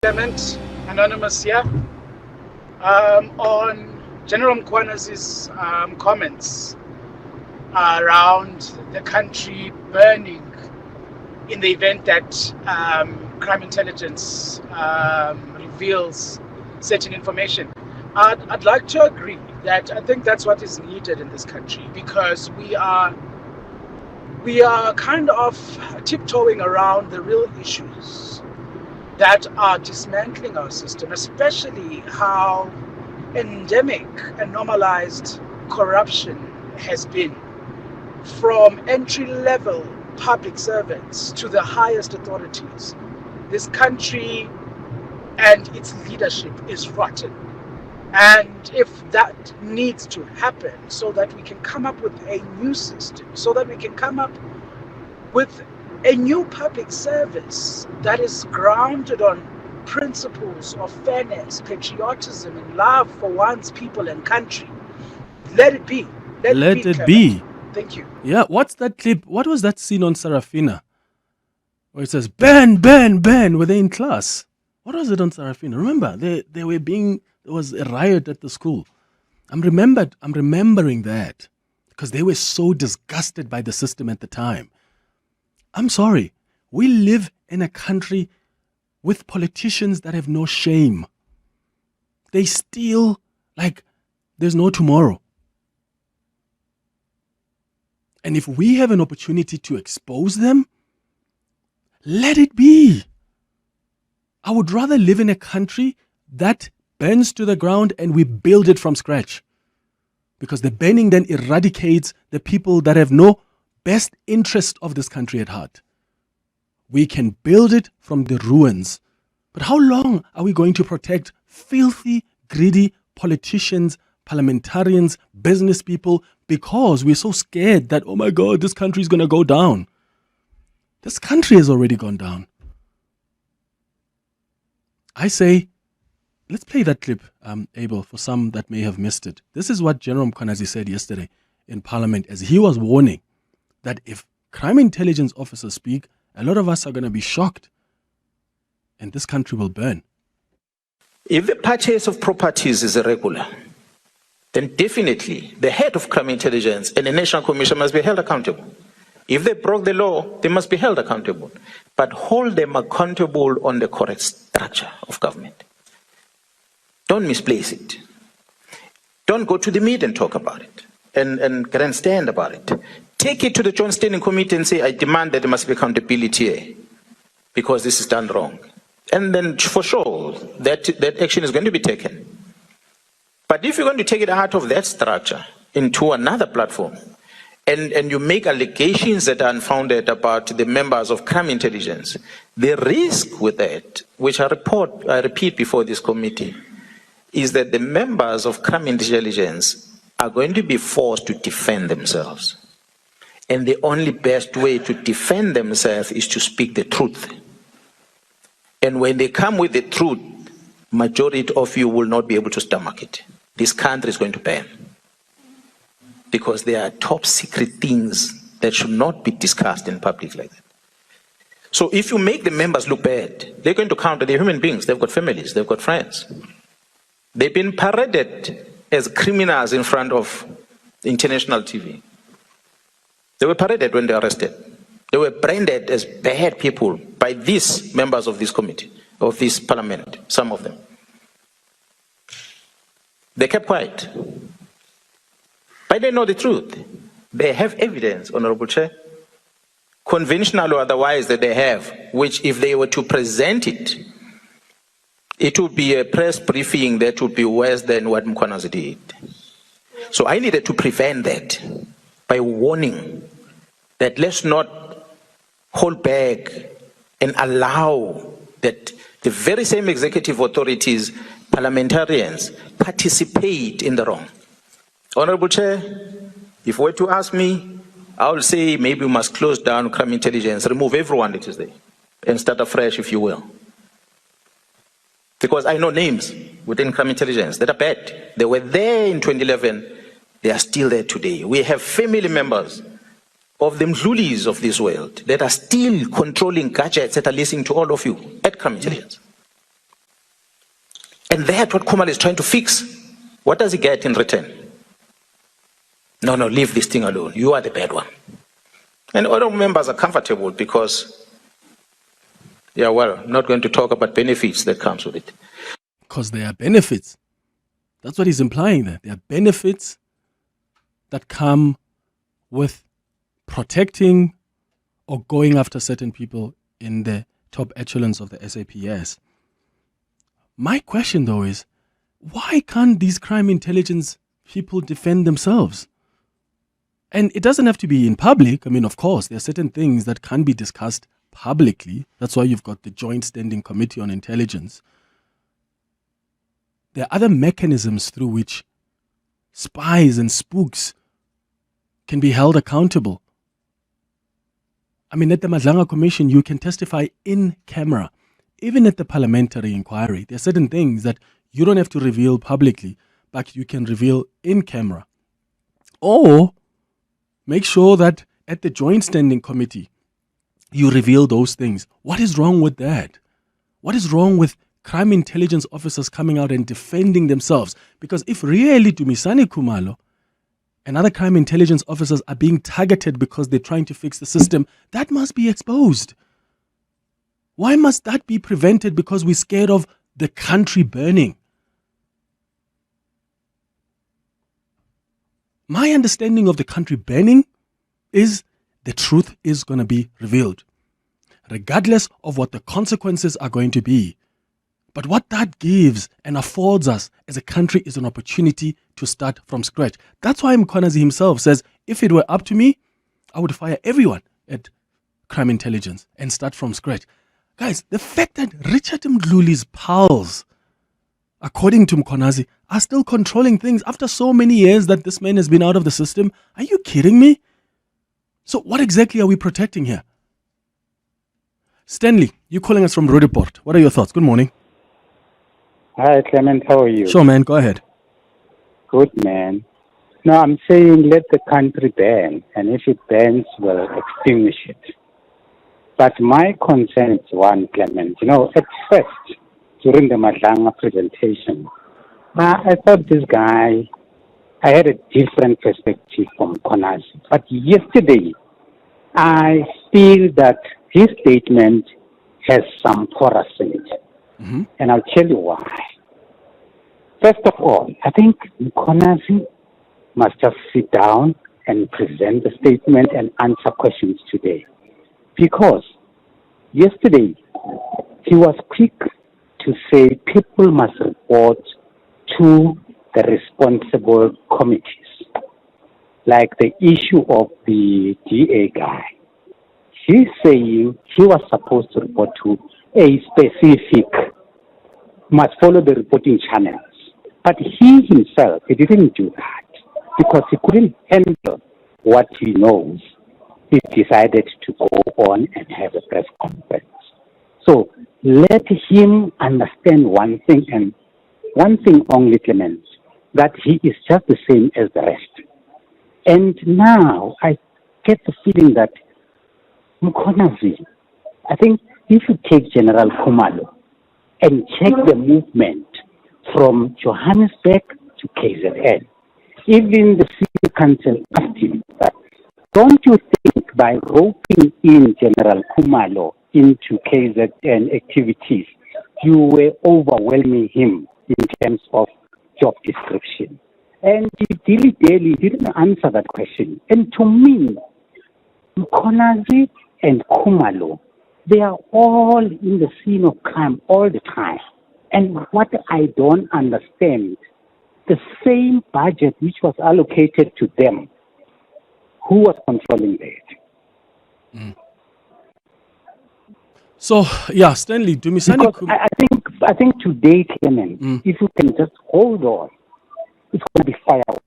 Clement, anonymous here, on General Mkhwanazi's comments around the country burning in the event that crime intelligence reveals certain information. I'd like to agree that I think that's what is needed in this country, because we are kind of tiptoeing around the real issues that are dismantling our system, especially how endemic and normalized corruption has been, from entry-level public servants to the highest authorities. This country and its leadership is rotten. And if that needs to happen so that we can come up with a new system, so that we can come up with a new public service that is grounded on principles of fairness, patriotism, and love for one's people and country, let it be. Let it be. Thank you. Yeah, what's that clip? What was that scene on Sarafina where it says, "Ban, ban, ban," were they in class? What was it on Sarafina? Remember, there was a riot at the school. I'm remembering that because they were so disgusted by the system at the time. I'm sorry. We live in a country with politicians that have no shame. They steal like there's no tomorrow. And if we have an opportunity to expose them, let it be. I would rather live in a country that burns to the ground and we build it from scratch. Because the burning then eradicates the people that have no best interest of this country at heart. We can build it from the ruins. But how long are we going to protect filthy, greedy politicians, parliamentarians, business people, because we're so scared that, oh my God, this country is going to go down? This country has already gone down. I say, let's play that clip, Abel, for some that may have missed it. This is what General Mkhwanazi said yesterday in Parliament, as he was warning that if crime intelligence officers speak, a lot of us are going to be shocked and this country will burn. If the purchase of properties is irregular, then definitely the head of crime intelligence and the National Commission must be held accountable. If they broke the law, they must be held accountable. But hold them accountable on the correct structure of government. Don't misplace it. Don't go to the media and talk about it and grandstand about it. Take it to the Joint Standing Committee and say, I demand that there must be accountability here because this is done wrong. And then for sure, that action is going to be taken. But if you're going to take it out of that structure into another platform, and you make allegations that are unfounded about the members of crime intelligence, the risk with that, which I repeat before this committee, is that the members of crime intelligence are going to be forced to defend themselves. And the only best way to defend themselves is to speak the truth. And when they come with the truth, majority of you will not be able to stomach it. This country is going to burn. Because there are top secret things that should not be discussed in public like that. So if you make the members look bad, they're going to counter. They're human beings. They've got families. They've got friends. They've been paraded as criminals in front of international TV. They were paraded when they were arrested. They were branded as bad people by these members of this committee, of this parliament, some of them. They kept quiet. But they know the truth. They have evidence, Honorable Chair, conventional or otherwise, that they have, which if they were to present it, it would be a press briefing that would be worse than what Mkonazi did. So I needed to prevent that by warning that let's not hold back and allow that the very same executive authorities, parliamentarians, participate in the wrong. Honorable Chair, if you were to ask me, I would say maybe we must close down crime intelligence, remove everyone that is there, and start afresh, if you will. Because I know names within crime intelligence that are bad. They were there in 2011. They are still there today. We have family members of the Mdlulis of this world that are still controlling gadgets that are listening to all of you at crime intelligence. And that's what Khumalo is trying to fix. What does he get in return? No, leave this thing alone. You are the bad one. And other members are comfortable because, not going to talk about benefits that comes with it. Because there are benefits. That's what he's implying there. There are benefits that come with protecting or going after certain people in the top echelons of the SAPS. My question, though, is why can't these crime intelligence people defend themselves? And it doesn't have to be in public. I mean, of course, there are certain things that can be discussed publicly. That's why you've got the Joint Standing Committee on Intelligence. There are other mechanisms through which spies and spooks can be held accountable. I mean, at the Madlanga Commission, you can testify in camera. Even at the parliamentary inquiry, there are certain things that you don't have to reveal publicly, but you can reveal in camera. Or make sure that at the Joint Standing Committee, you reveal those things. What is wrong with that? What is wrong with crime intelligence officers coming out and defending themselves? Because if really Dumisani Khumalo and other crime intelligence officers are being targeted because they're trying to fix the system, that must be exposed. Why must that be prevented because we're scared of the country burning? My understanding of the country burning is the truth is going to be revealed, regardless of what the consequences are going to be. But what that gives and affords us as a country is an opportunity to start from scratch. That's why Mkonazi himself says, if it were up to me, I would fire everyone at crime intelligence and start from scratch. Guys, the fact that Richard Mdluli's pals, according to Mkonazi, are still controlling things after so many years that this man has been out of the system. Are you kidding me? So what exactly are we protecting here? Stanley, you're calling us from Roodepoort. What are your thoughts? Good morning. Hi, Clement. How are you? Sure, man. Go ahead. Good, man. No, I'm saying let the country burn, and if it burns, we'll extinguish it. But my concern is one, Clement. At first, during the Madlanga presentation, I thought this guy, I had a different perspective from Mkonazi. But yesterday, I feel that his statement has some porous in it. Mm-hmm. And I'll tell you why. First of all, I think Mkonazi must just sit down and present the statement and answer questions today. Because yesterday, he was quick to say people must report to the responsible committees, like the issue of the DA guy. He's saying he was supposed to report to a specific, must follow the reporting channels. But he himself, he didn't do that because he couldn't handle what he knows. He decided to go on and have a press conference. So let him understand one thing, and one thing only, Clement, that he is just the same as the rest. And now I get the feeling that Mkonazi, I think if you take General Khumalo and check the movement from Johannesburg to KZN, even the city council asked him that, don't you think by roping in General Khumalo into KZN activities, you were overwhelming him in terms of job description? And he didn't answer that question. And to me, Mkonazi and Khumalo, they are all in the scene of crime all the time. And what I don't understand, the same budget which was allocated to them, who was controlling that? Mm. So, yeah, Stanley, Dumisani... I think today, Clement, if you can just hold on, it's going to be fireworks.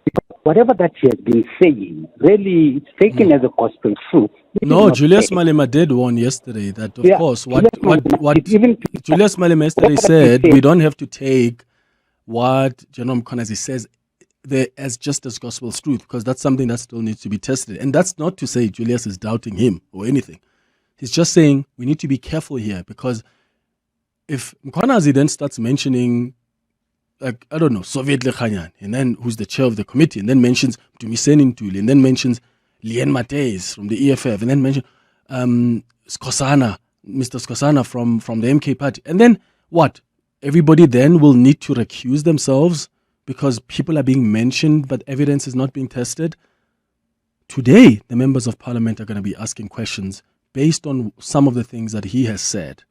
Because whatever that he has been saying, really, it's taken as a gospel truth. No, Julius Malema did warn yesterday that, of course, what Julius Malema yesterday said, we don't have to take what General Mkhwanazi says there as just as gospel truth, because that's something that still needs to be tested. And that's not to say Julius is doubting him or anything. He's just saying we need to be careful here, because if Mkonazi then starts mentioning, like, I don't know, Soviet Lekhanyan, and then who's the chair of the committee, and then mentions Dumiseni Ntuli, and then mentions Lien Mateis from the EFF, and then mentions Skosana, Mr. Skosana from the MK party. And then what? Everybody then will need to recuse themselves because people are being mentioned, but evidence is not being tested. Today, the members of parliament are going to be asking questions based on some of the things that he has said.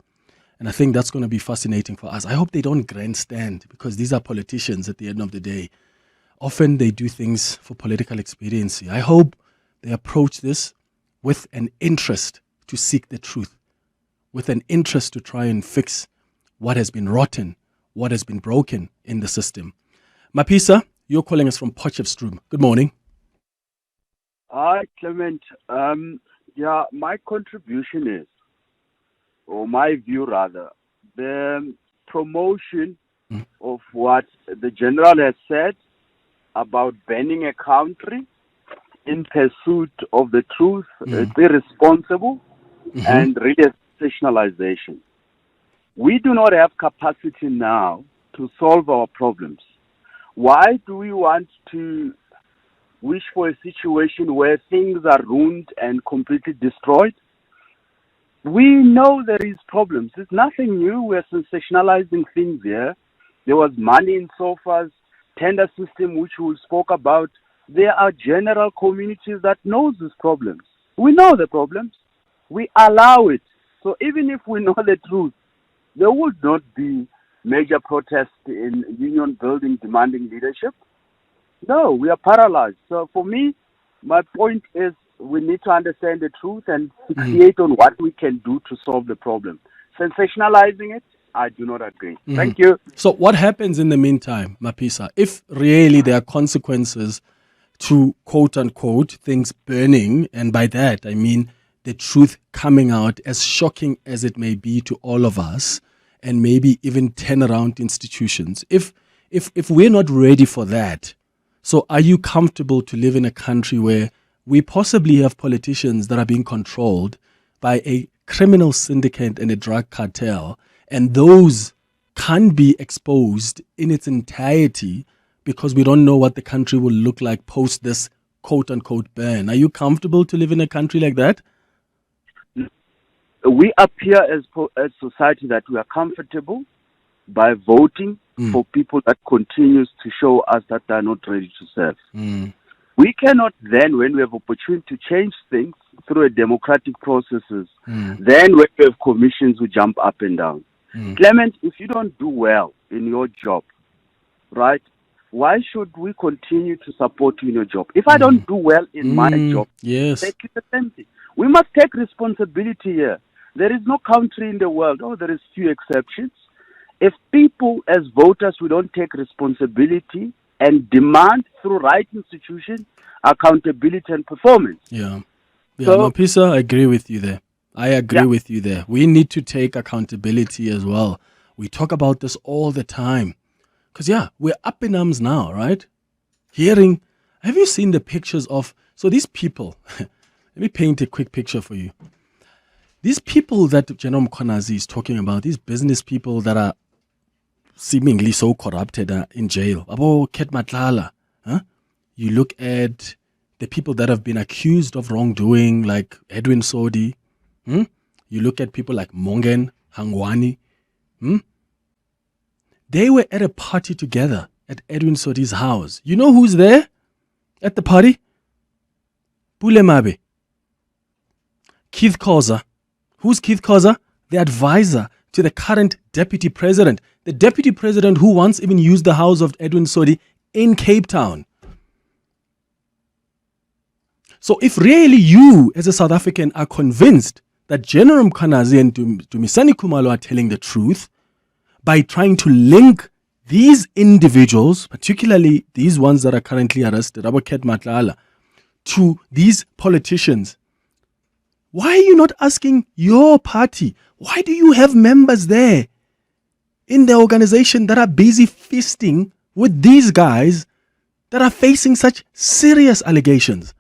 And I think that's going to be fascinating for us. I hope they don't grandstand, because these are politicians at the end of the day. Often they do things for political expediency. I hope they approach this with an interest to seek the truth, with an interest to try and fix what has been rotten, what has been broken in the system. Mapisa, you're calling us from Potchefstroom. Good morning. Hi, Clement. My contribution is, or my view rather, the promotion of what the general has said about banning a country in pursuit of the truth is irresponsible and really sensationalization. We do not have capacity now to solve our problems. Why do we want to wish for a situation where things are ruined and completely destroyed? We know there is problems. It's nothing new. We're sensationalizing things here. There was money in SOFA's tender system, which we spoke about. There are general communities that knows these problems. We know the problems. We allow it. So even if we know the truth, there would not be major protests in union building demanding leadership. No, we are paralyzed. So for me, my point is we need to understand the truth and fixate on what we can do to solve the problem. Sensationalizing it, I do not agree. Thank you. So what happens in the meantime, Mapisa, if really there are consequences to quote-unquote things burning, and by that I mean the truth coming out, as shocking as it may be to all of us, and maybe even turn around institutions? If we're not ready for that, so are you comfortable to live in a country where we possibly have politicians that are being controlled by a criminal syndicate and a drug cartel, and those can't be exposed in its entirety because we don't know what the country will look like post this quote-unquote ban? Are you comfortable to live in a country like that? We appear as society that we are comfortable by voting for people that continues to show us that they are not ready to serve. We cannot then, when we have opportunity to change things through a democratic processes, then when we have commissions who jump up and down. Clement, if you don't do well in your job, right, why should we continue to support you in your job? If I don't do well in my job, yes, take it the same thing. We must take responsibility here. There is no country in the world, there is few exceptions. If people as voters, we don't take responsibility and demand through right institutions accountability and performance. Yeah, Mapisa, I agree with you there. With you there. We need to take accountability as well. We talk about this all the time. Because, we're up in arms now, right? Have you seen the pictures of, so these people, let me paint a quick picture for you. These people that General Mkhwanazi is talking about, these business people that are seemingly so corrupted in jail. You look at the people that have been accused of wrongdoing, like Edwin Sodi. You look at people like Mongen, Hangwani. They were at a party together at Edwin Sodi's house. You know who's there at the party? Pulemabe. Keith Khoza. Who's Keith Khoza? The advisor to the current deputy president. The deputy president who once even used the house of Edwin Sodi in Cape Town. So if really you as a South African are convinced that General Mkhwanazi and Dumisani Khumalo are telling the truth by trying to link these individuals, particularly these ones that are currently arrested, Aboket Matlala, to these politicians, why are you not asking your party? Why do you have members there in the organization that are busy feasting with these guys that are facing such serious allegations?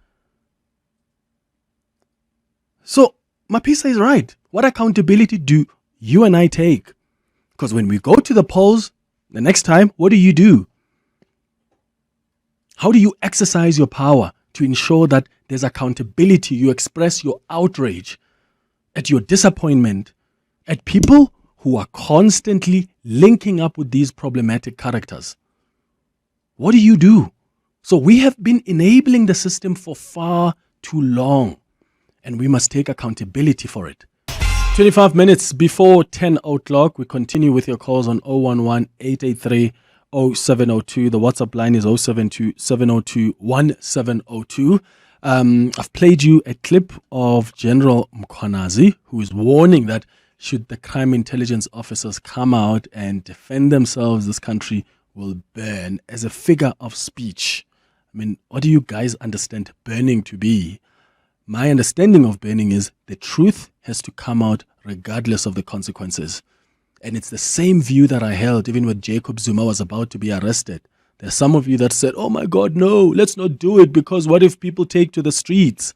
So Mapisa is right. What accountability do you and I take Because when we go to the polls the next time, what do? How do you exercise your power to ensure that there's accountability? You express your outrage at your disappointment at people who are constantly linking up with these problematic characters. What do? So we have been enabling the system for far too long, and we must take accountability for it. 25 minutes before 10 o'clock, we continue with your calls on 011-883-0702. The WhatsApp line is 072-702-1702. I've played you a clip of General Mkhwanazi, who is warning that should the crime intelligence officers come out and defend themselves, this country will burn, as a figure of speech. I mean, what do you guys understand burning to be? My understanding of burning is the truth has to come out regardless of the consequences. And it's the same view that I held even when Jacob Zuma was about to be arrested. There's some of you that said, oh my God, no, let's not do it, because what if people take to the streets?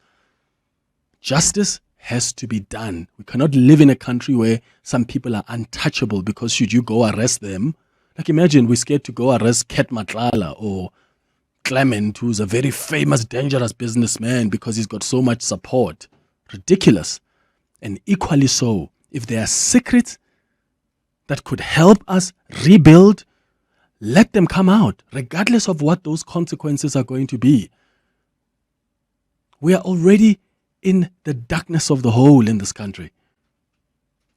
Justice has to be done. We cannot live in a country where some people are untouchable because should you go arrest them? Like imagine we're scared to go arrest Ket Matlala or Clement, who's a very famous, dangerous businessman because he's got so much support. Ridiculous. And equally so, if there are secrets that could help us rebuild, let them come out, regardless of what those consequences are going to be. We are already in the darkness of the hole in this country.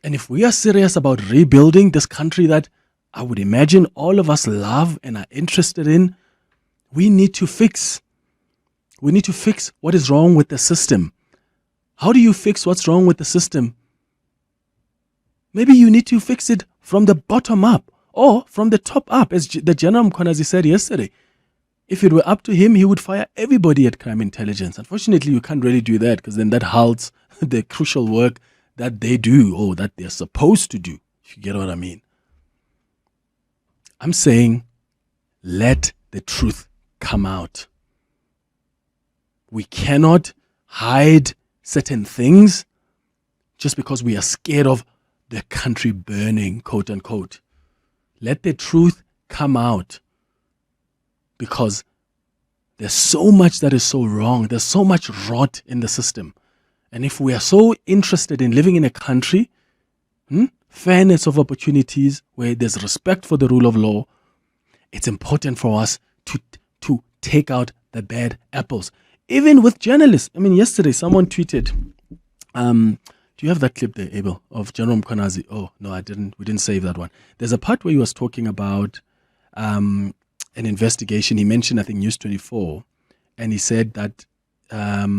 And if we are serious about rebuilding this country that I would imagine all of us love and are interested in, we need to fix. We need to fix what is wrong with the system. How do you fix what's wrong with the system? Maybe you need to fix it from the bottom up or from the top up, as the General Mkhwanazi said yesterday. If it were up to him, he would fire everybody at crime intelligence. Unfortunately, you can't really do that because then that halts the crucial work that they do or that they're supposed to do, if you get what I mean. I'm saying let the truth come out. We cannot hide certain things just because we are scared of the country burning, quote unquote. Let the truth come out because there's so much that is so wrong. There's so much rot in the system. And if we are so interested in living in a country, fairness of opportunities, where there's respect for the rule of law, it's important for us to take out the bad apples. Even with journalists. I mean, yesterday someone tweeted, do you have that clip there, Abel, of General Mkhwanazi? Oh, no, I didn't. We didn't save that one. There's a part where he was talking about an investigation. He mentioned, I think, News 24, and he said that there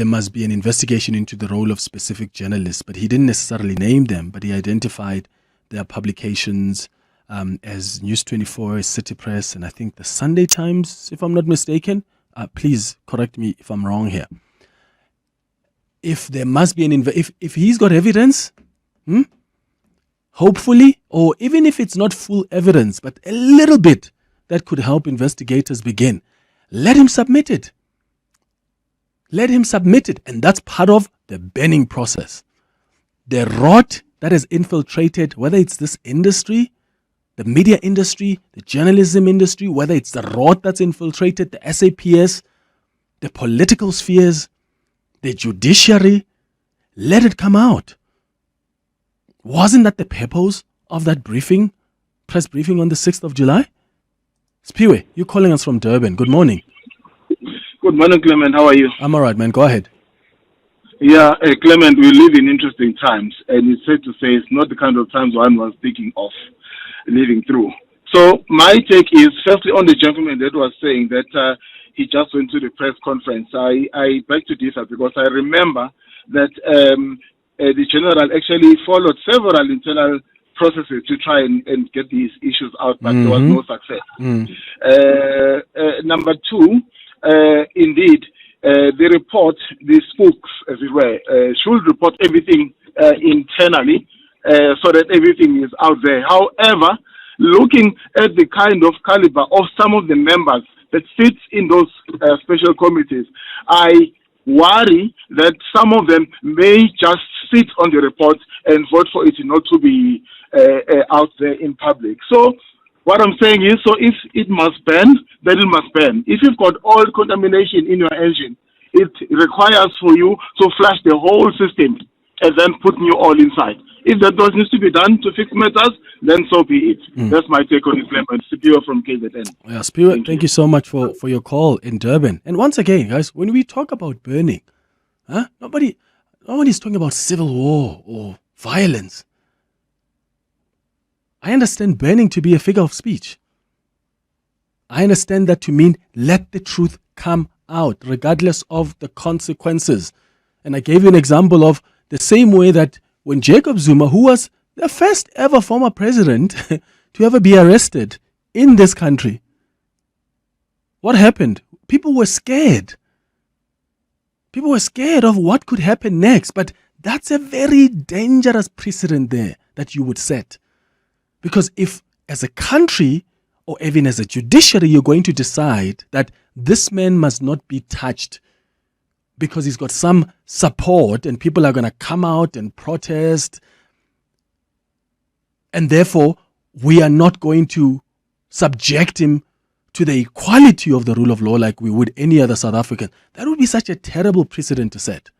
must be an investigation into the role of specific journalists, but he didn't necessarily name them, but he identified their publications as News 24, City Press, and I think the Sunday Times, if I'm not mistaken. Please correct me if I'm wrong here. If there must be if he's got evidence, hopefully, or even if it's not full evidence, but a little bit that could help investigators begin, let him submit it. Let him submit it. And that's part of the burning process. The rot that has infiltrated, whether it's this industry, the media industry, the journalism industry, whether it's the rot that's infiltrated the SAPS, the political spheres, the judiciary, let it come out. Wasn't that the purpose of that press briefing on the 6th of July? Spiwe, you're calling us from Durban. Good morning. Good morning, Clement. How are you? I'm all right, man. Go ahead. Yeah, Clement, we live in interesting times, and it's safe to say it's not the kind of times one was thinking of living through. So my take is, firstly, on the gentleman that was saying that he just went to the press conference. I beg to differ because I remember that the general actually followed several internal processes to try and get these issues out, but there was no success. Number two, indeed, the report, the spooks, as it were, should report everything internally so that everything is out there. However, looking at the kind of caliber of some of the members that sit in those special committees, I worry that some of them may just sit on the report and vote for it not to be out there in public. So what I'm saying is, so if it must burn, then it must burn. If you've got oil contamination in your engine, it requires for you to flush the whole system and then put new oil inside. If that needs to be done to fix matters, then so be it. That's my take on it, Clement. Spiro from KZN. Yeah, Spirit, thank you so much for your call in Durban. And once again, guys, when we talk about burning, nobody's talking about civil war or violence. I understand burning to be a figure of speech. I understand that to mean let the truth come out, regardless of the consequences. And I gave you an example of the same way that when Jacob Zuma, who was the first ever former president to ever be arrested in this country, what happened? People were scared. People were scared of what could happen next. But that's a very dangerous precedent there that you would set. Because if as a country or even as a judiciary, you're going to decide that this man must not be touched because he's got some support and people are going to come out and protest, and therefore we are not going to subject him to the equality of the rule of law like we would any other South African. That would be such a terrible precedent to set.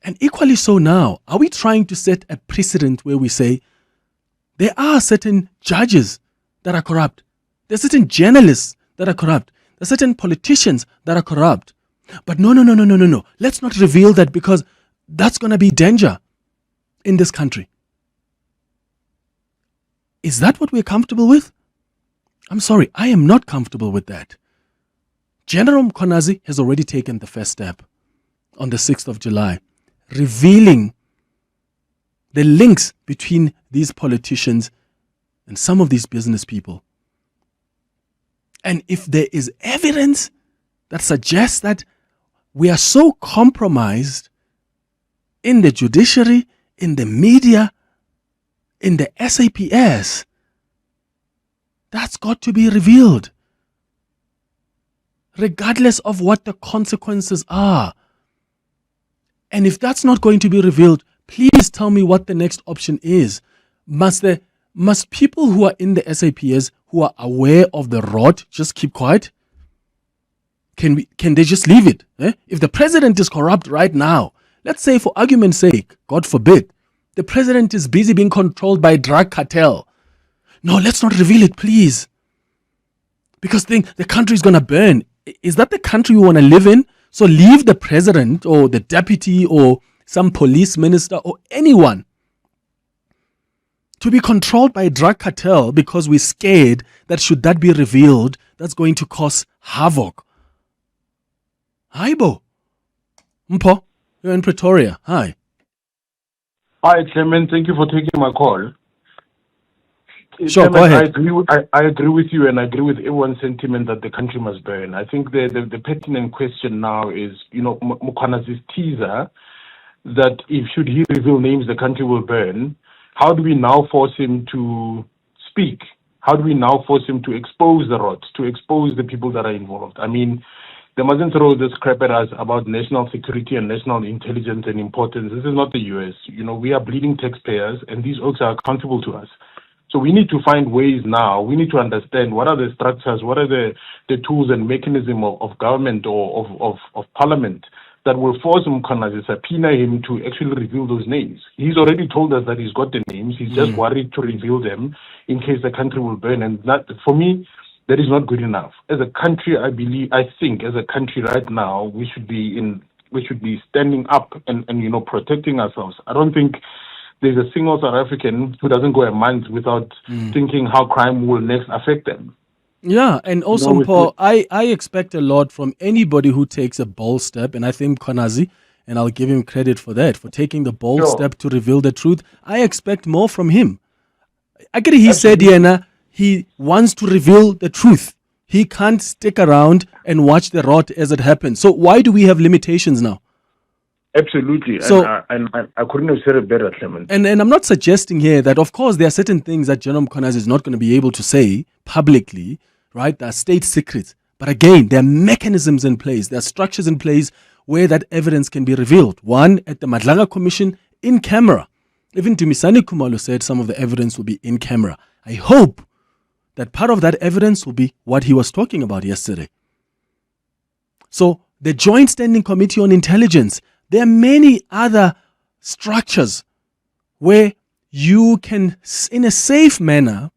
And equally so now, are we trying to set a precedent where we say there are certain judges that are corrupt, there are certain journalists that are corrupt, there are certain politicians that are corrupt, but no, let's not reveal that because that's going to be danger in this country. Is that what we're comfortable with? I'm sorry, I am not comfortable with that. General Mkhwanazi has already taken the first step on the 6th of July, revealing the links between these politicians and some of these business people. And if there is evidence that suggests that we are so compromised in the judiciary, in the media, in the SAPS, that's got to be revealed, regardless of what the consequences are. And if that's not going to be revealed, please tell me what the next option is. Must people who are in the SAPS, who are aware of the rot, just keep quiet? Can they just leave it? If the president is corrupt right now, let's say for argument's sake, God forbid, the president is busy being controlled by a drug cartel. No, let's not reveal it, please. Because the country is going to burn. Is that the country we want to live in? So leave the president or the deputy or some police minister or anyone to be controlled by a drug cartel because we're scared that should that be revealed, that's going to cause havoc. Hi, Bo. Mpo, you're in Pretoria. Hi. Hi, Clement. Thank you for taking my call. Sure, Clement, go ahead. I agree with you, and I agree with everyone's sentiment that the country must burn. I think the pertinent question now is, Mkonazi's teaser that if should he reveal names, the country will burn. How do we now force him to speak? How do we now force him to expose the rot, to expose the people that are involved? I mean, they mustn't throw this crap at us about national security and national intelligence and importance. This is not the US. We are bleeding taxpayers, and these oaks are accountable to us. So we need to find ways now. We need to understand what are the structures, what are the tools and mechanism of government or of parliament that will force Mkonazi, subpoena him to actually reveal those names. He's already told us that he's got the names. He's just worried to reveal them in case the country will burn. And that, for me, that is not good enough. As a country, I think as a country right now, we should be standing up and protecting ourselves. I don't think there's a single South African who doesn't go a month without thinking how crime will next affect them. Yeah, and also, Paul, I expect a lot from anybody who takes a bold step, and I think Mkonazi, and I'll give him credit for that, for taking the bold step to reveal the truth. I expect more from him. I get it, he said, Diana, he wants to reveal the truth. He can't stick around and watch the rot as it happens. So why do we have limitations now? Absolutely. So, and I couldn't have said it better, Clement. And I'm not suggesting here that, of course, there are certain things that General Mkonazi is not going to be able to say publicly, right? There are state secrets. But again, there are mechanisms in place. There are structures in place where that evidence can be revealed. One, at the Nhlanhla Commission, in camera. Even Dumisani Khumalo said some of the evidence will be in camera. I hope that part of that evidence will be what he was talking about yesterday. So the Joint Standing Committee on Intelligence, there are many other structures where you can, in a safe manner,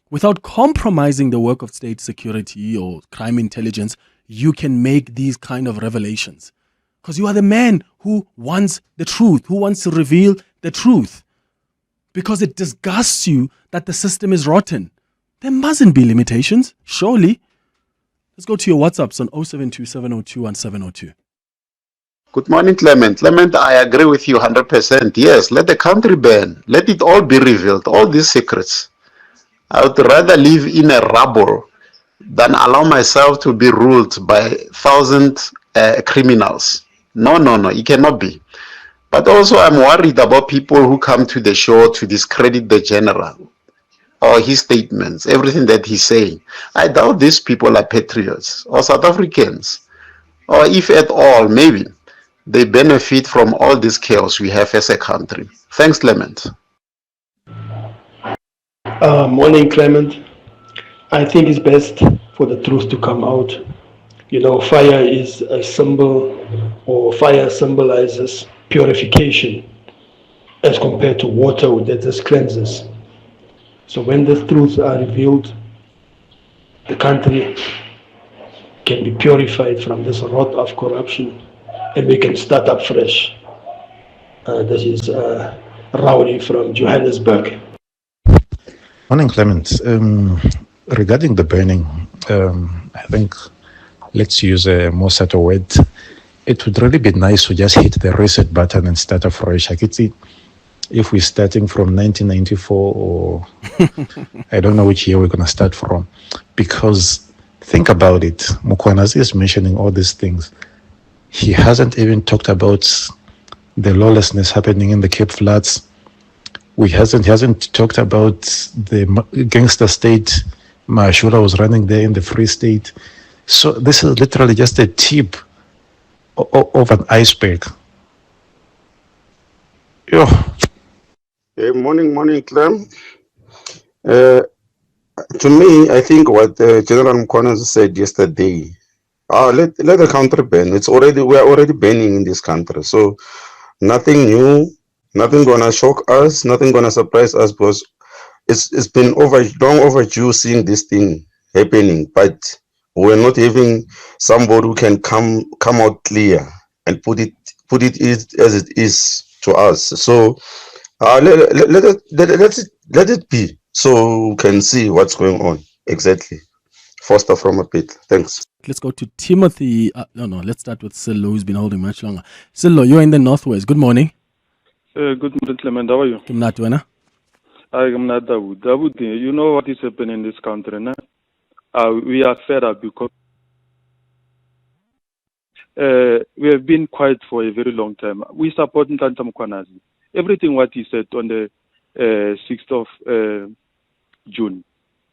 without compromising the work of state security or crime intelligence, you can make these kind of revelations. Because you are the man who wants the truth, who wants to reveal the truth. Because it disgusts you that the system is rotten. There mustn't be limitations, surely. Let's go to your WhatsApps on 0727021702. Good morning, Clement. Clement, I agree with you 100%. Yes, let the country burn. Let it all be revealed, all these secrets. I would rather live in a rubble than allow myself to be ruled by 1,000 criminals. No, it cannot be. But also I'm worried about people who come to the show to discredit the general or his statements, everything that he's saying. I doubt these people are patriots or South Africans, or if at all, maybe they benefit from all this chaos we have as a country. Thanks, Clement. Morning, Clement. I think it's best for the truth to come out. You know, fire is a symbol, or fire symbolizes purification as compared to water that just cleanses. So when the truths are revealed, the country can be purified from this rot of corruption and we can start up fresh. This is Rowley from Johannesburg. Morning, Clement. Regarding the burning, I think let's use a more subtle word. It would really be nice to just hit the reset button and start afresh. I could see if we're starting from 1994 or I don't know which year we're going to start from. Because think about it, Mkonazi is mentioning all these things. He hasn't even talked about the lawlessness happening in the Cape Flats. He hasn't talked about the gangster state Mashura was running there in the Free State. So this is literally just a tip of an iceberg. Yo. Hey, morning, Clem. To me, I think what General Mkhwanazi said yesterday, let the country burn. We are already burning in this country. So nothing new, nothing gonna shock us, nothing gonna surprise us, because it's been long overdue seeing this thing happening. But we're not having somebody who can come out clear and put it as it is to us. So let it be, so we can see what's going on exactly. Foster from a pit. Thanks. Let's go to Timothy. Let's start with Sillo, who's been holding much longer. Sillo, you're in the Northwest. Good morning. Good morning, Clement. How are you? I'm not Dawood. Dawood, you know what is happening in this country, no? We are fed up because we have been quiet for a very long time. We support Nhlanhla Mkhwanazi. Everything what he said on the 6th of June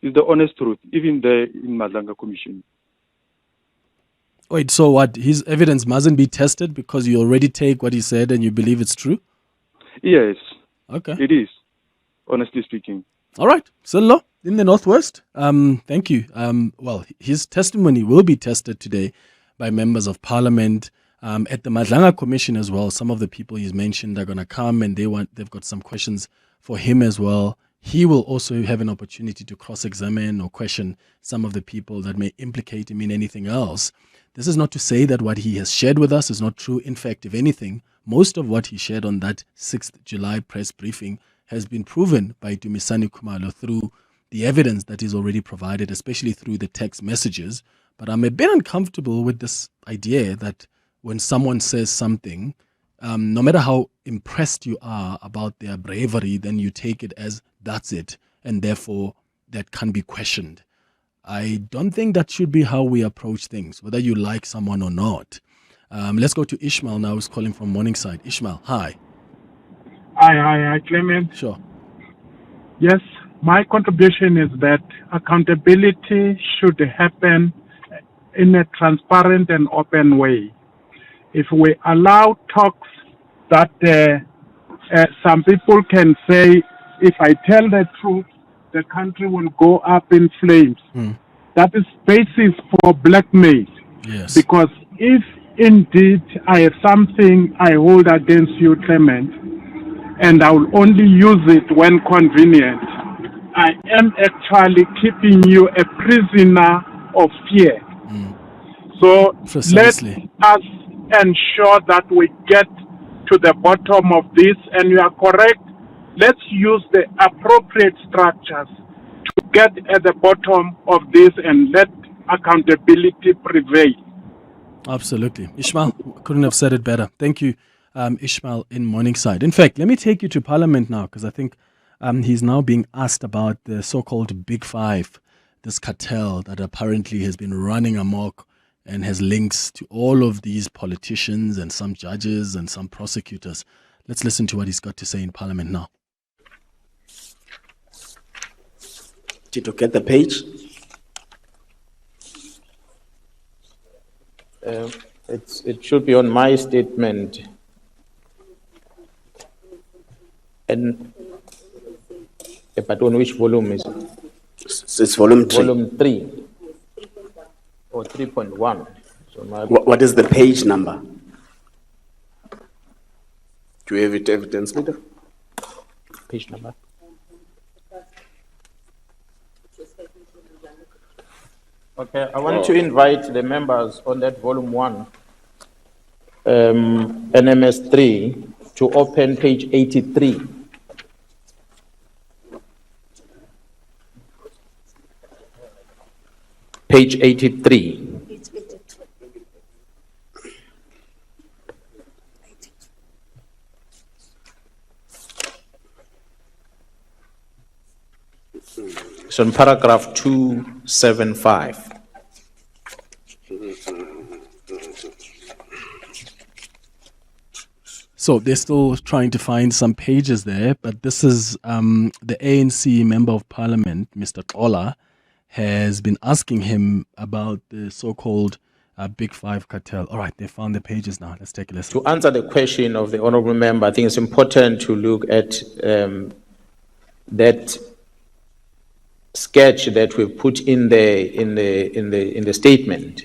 is the honest truth, even there in Madlanga Commission. Wait, so what? His evidence mustn't be tested because you already take what he said and you believe it's true? Yes. Okay. It is, honestly speaking. All right. Sillo, in the Northwest. Thank you. Well, his testimony will be tested today by members of Parliament. At the Madlanga Commission as well, some of the people he's mentioned are going to come and they've got some questions for him as well. He will also have an opportunity to cross-examine or question some of the people that may implicate him in anything else. This is not to say that what he has shared with us is not true. In fact, if anything, most of what he shared on that 6th July press briefing has been proven by Dumisani Khumalo through the evidence that is already provided, especially through the text messages. But I'm a bit uncomfortable with this idea that when someone says something, no matter how impressed you are about their bravery, then you take it as that's it, and therefore that can be questioned. I don't think that should be how we approach things, whether you like someone or not. Let's go to Ishmael now, who's calling from Morningside. Ishmael, hi. Hi, Clement. Sure. Yes, my contribution is that accountability should happen in a transparent and open way. If we allow talks that some people can say, if I tell the truth, the country will go up in flames. That is basis for blackmail. Yes. Because if indeed I have something I hold against you, Clement, and I will only use it when convenient, I am actually keeping you a prisoner of fear. So Precisely. let us ensure that we get to the bottom of this, and you are correct. Let's use the appropriate structures to get at the bottom of this and let accountability prevail. Absolutely. Ishmael, couldn't have said it better. Thank you, Ishmael in Morningside. In fact, let me take you to Parliament now, because I think he's now being asked about the so-called Big Five, this cartel that apparently has been running amok and has links to all of these politicians and some judges and some prosecutors. Let's listen to what he's got to say in Parliament now. Did you get the page? It should be on my statement. And but on which volume is it? It's volume 3. Volume 3 or 3.1. So What is the page number? Do you have it, evidence leader? Page number. Okay, I want to invite the members on that volume 1, NMS 3, to open page 83. Page 83. So in paragraph 275. So they're still trying to find some pages there, but this is the ANC Member of Parliament, Mr. Xola, has been asking him about the so-called Big Five cartel. All right, they found the pages now. Let's take a listen. To answer the question of the honourable member, I think it's important to look at that sketch that we've put in the statement.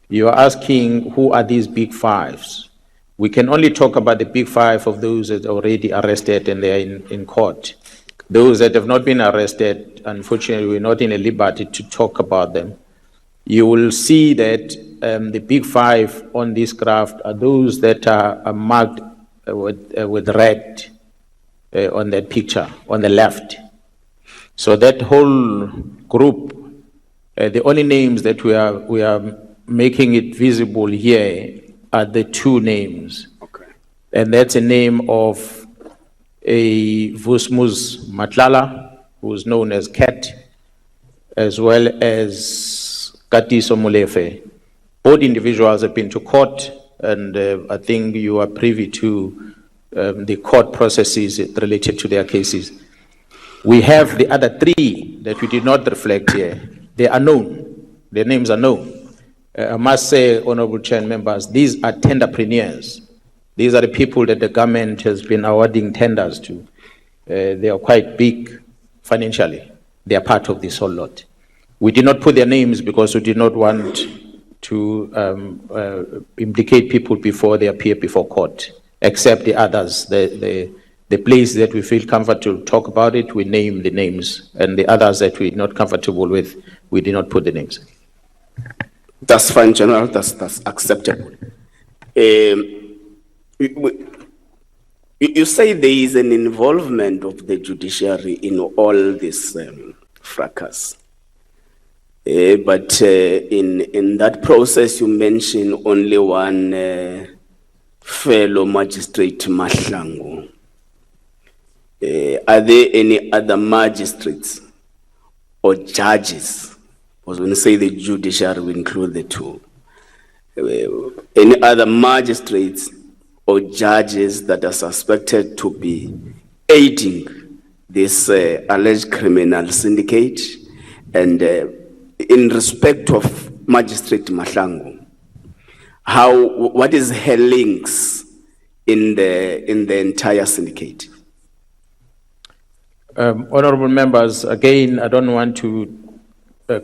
You are asking who are these Big Fives. We can only talk about the Big Five of those that are already arrested and they are in court. Those that have not been arrested, unfortunately, we're not in a liberty to talk about them. You will see that the Big Five on this graph are those that are marked with red on that picture on the left. So that whole group, the only names that we are making it visible here are the two names. Okay. And that's a name of a Vusmus Matlala, who is known as Cat, as well as Katiso Molefe. Both individuals have been to court, and I think you are privy to the court processes related to their cases. We have the other three that we did not reflect here. They are known. Their names are known. I must say, Honorable Chair and members, these are tenderpreneurs. These are the people that the government has been awarding tenders to. They are quite big financially. They are part of this whole lot. We did not put their names because we did not want to implicate people before they appear before court, except the others. The place that we feel comfortable to talk about it, we name the names, and the others that we're not comfortable with, we did not put the names. That's fine, General. That's acceptable. You say there is an involvement of the judiciary in all this fracas. But in that process, you mention only one fellow magistrate, Mahlangu. Are there any other magistrates or judges? Because when you say the judiciary, we include the two. Any other magistrates or judges that are suspected to be aiding this alleged criminal syndicate? And in respect of Magistrate Mahlangu, what is her links in the entire syndicate? Honorable members, again, I don't want to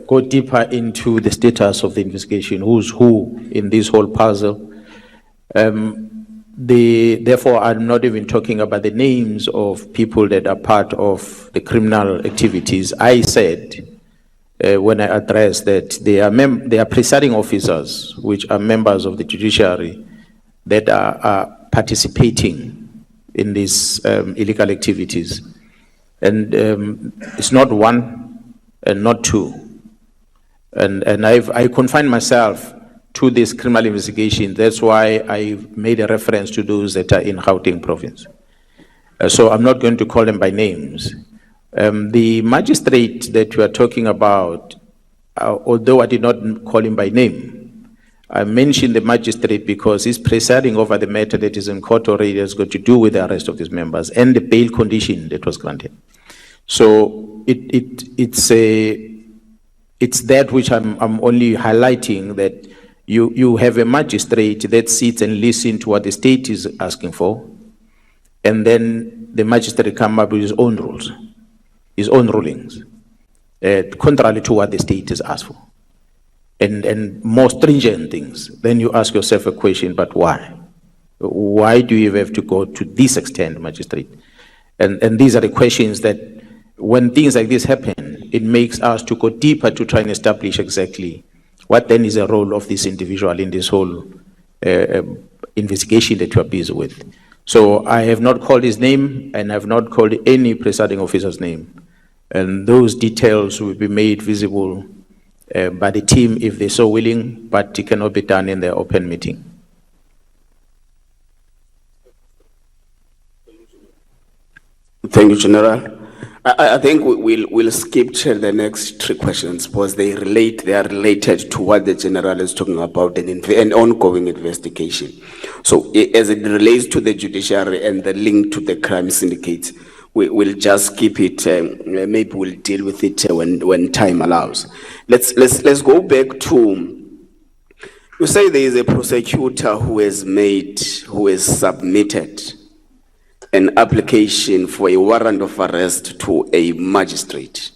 go deeper into the status of the investigation, who's who in this whole puzzle. Therefore, I'm not even talking about the names of people that are part of the criminal activities. I said, when I addressed that they are presiding officers, which are members of the judiciary, that are participating in these illegal activities. And it's not one and not two. And I confine myself to this criminal investigation. That's why I made a reference to those that are in Gauteng province. So I'm not going to call them by names. The magistrate that you are talking about, although I did not call him by name, I mentioned the magistrate because he's presiding over the matter that is in court already, has got to do with the arrest of these members and the bail condition that was granted. So it's that which I'm only highlighting, that you have a magistrate that sits and listens to what the state is asking for, and then the magistrate comes up with his own rules, his own rulings, contrary to what the state has asked for, and more stringent things. Then you ask yourself a question, but why? Why do you have to go to this extent, magistrate? And these are the questions that, when things like this happen, it makes us to go deeper to try and establish exactly what then is the role of this individual in this whole investigation that you are busy with. So I have not called his name, and I have not called any presiding officer's name. And those details will be made visible by the team if they're so willing, but it cannot be done in the open meeting. Thank you, General. I think we'll skip the next three questions because they are related to what the General is talking about, an ongoing investigation. So as it relates to the judiciary and the link to the crime syndicates, we'll just keep it, maybe we'll deal with it when time allows. Let's go back to, you say there is a prosecutor who has submitted an application for a warrant of arrest to a magistrate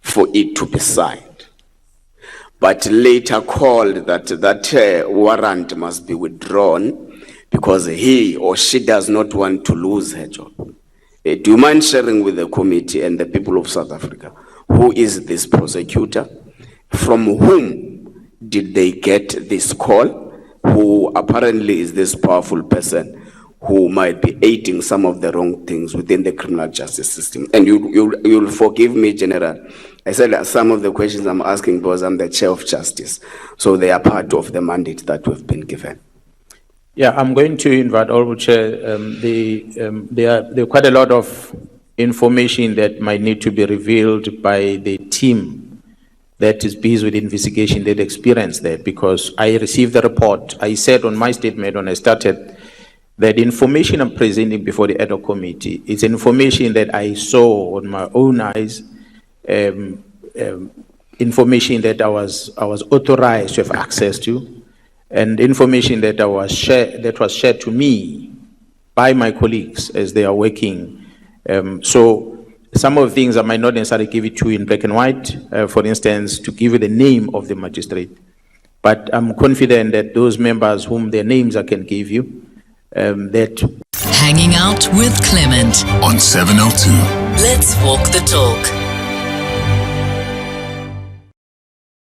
for it to be signed, but later called that warrant must be withdrawn because he or she does not want to lose her job. Do you mind sharing with the committee and the people of South Africa, who is this prosecutor? From whom did they get this call? Who apparently is this powerful person who might be aiding some of the wrong things within the criminal justice system? And you'll forgive me, General. I said that some of the questions I'm asking because I'm the chair of justice. So they are part of the mandate that we've been given. Yeah, I'm going to invite Honorable Chair. There are quite a lot of information that might need to be revealed by the team that is busy with the investigation that experienced that, because I received the report. I said on my statement when I started that the information I'm presenting before the ad hoc committee is information that I saw on my own eyes, information that I was authorized to have access to, and information that was shared to me by my colleagues as they are working. So some of the things I might not necessarily give it to you in black and white, for instance, to give you the name of the magistrate. But I'm confident that those members whom their names I can give you, Hanging out with Clement on 702. Let's walk the talk.